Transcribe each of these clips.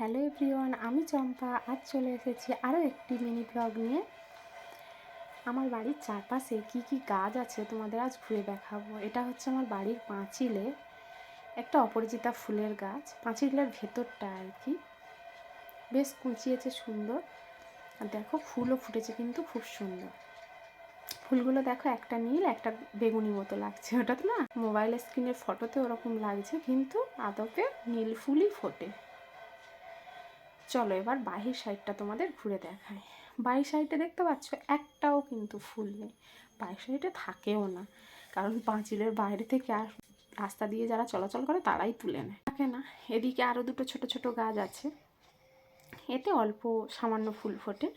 Hello everyone, আমি চম্পা। আজ চলে এসেছি আরও একটি মিনি ব্লগ নিয়ে। আমার বাড়ির চারপাশে কি কি গাছ আছে তোমাদের আজ ঘুরে দেখাবো। এটা হচ্ছে আমার বাড়ির পাঁচিলে একটা অপরাজিতা ফুলের গাছ। পাঁচিলের ভেতরটা আর কি বেশ কুঁচিয়েছে সুন্দর, আর দেখো ফুলও ফুটেছে কিন্তু খুব সুন্দর। ফুলগুলো দেখো, একটা নীল একটা বেগুনি মতো লাগছে। ওটা তো না মোবাইলের স্ক্রিনের ফটোতে ওরকম লাগছে, কিন্তু আদপে নীল ফুলই ফোটে। চলো এবার বাহির সাইডটা তোমাদের ঘুরে দেখাই। বাহির সাইডে দেখতে পাচ্ছ একটাও কিন্তু ফুল নেই, বাহির সাইডে থাকেও না, কারণ পাঁচিলের বাইরে থেকে আর রাস্তা দিয়ে যারা চলাচল করে তারাই তুলে নেয়, থাকে না। এদিকে আরও দুটো ছোট ছোট গাছ আছে, এতে অল্প সামান্য ফুল ফোটে।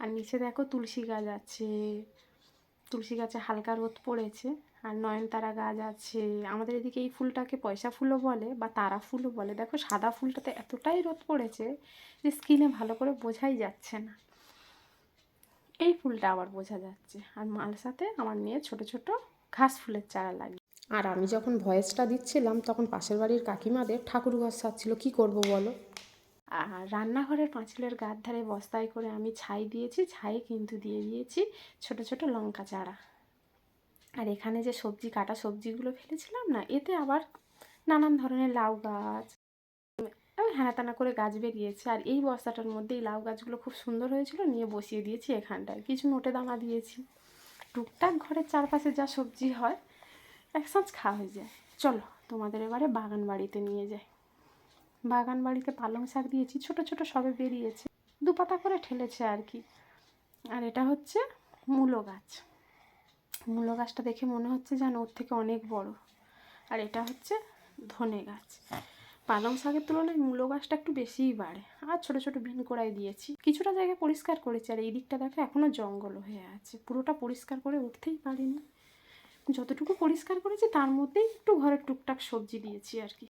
আর নিচে দেখো তুলসী গাছ আছে, তুলসী গাছে হালকা রোদ পড়েছে। আর নয়নতারা গাছ আছে। আমাদের এদিকে এই ফুলটাকে পয়সা ফুলও বলে বা তারা ফুলও বলে। দেখো সাদা ফুলটাতে এতটাই রোদ পড়েছে যে স্কিনে ভালো করে বোঝাই যাচ্ছে না। এই ফুলটা আবার বোঝা যাচ্ছে। আর মালসাতে আমার মেয়ে ছোট ছোট ঘাস ফুলের চারা লাগে। আর আমি যখন ভয়েসটা দিচ্ছিলাম তখন পাশের বাড়ির কাকিমাদের ঠাকুর ঘর সাজছিল, কী করব বলো। আর রান্নাঘরের পাঁচিলের গার ধারে বস্তায় করে আমি ছাই দিয়েছি, ছাই কিন্তু দিয়ে দিয়েছি ছোট ছোট লঙ্কা চারা। আর এখানে যে সবজি কাটা সবজিগুলো ফেলেছিলাম না, এতে আবার নানান ধরনের লাউ গাছ হ্যানাত্যানা করে গাছ বেরিয়েছে। আর এই বস্তাটার মধ্যে এই লাউ গাছগুলো খুব সুন্দর হয়েছিল, নিয়ে বসিয়ে দিয়েছি এখানটায়। কিছু নোটে দানা দিয়েছি। টুকটাক ঘরের চারপাশে যা সবজি হয় একসাথ খাওয়া হয়ে যায়। চলো তোমাদের এবারে বাগান বাড়িতে নিয়ে যাই। বাগান বাড়িতে পালং শাক দিয়েছি, ছোট ছোট সবে বেরিয়েছে, দু পাতা করে ঠেলেছে আর কি। আর এটা হচ্ছে মূলো গাছ। মূলো গাছটা দেখে মনে হচ্ছে যেন ওর থেকে অনেক বড়। আর এটা হচ্ছে ধনে গাছ। পালং শাকের তুলনায় মূলো গাছটা একটু বেশিই বাড়ে। আর ছোট ছোট বিন করাই দিয়েছি, কিছুটা জায়গা পরিষ্কার করেছি। আর এই দিকটা দেখো এখনও জঙ্গল হয়ে আছে, পুরোটা পরিষ্কার করে উঠতেই পারিনি। যতটুকু পরিষ্কার করেছি তার মধ্যেই একটু ঘরের টুকটাক সবজি দিয়েছি আর কি।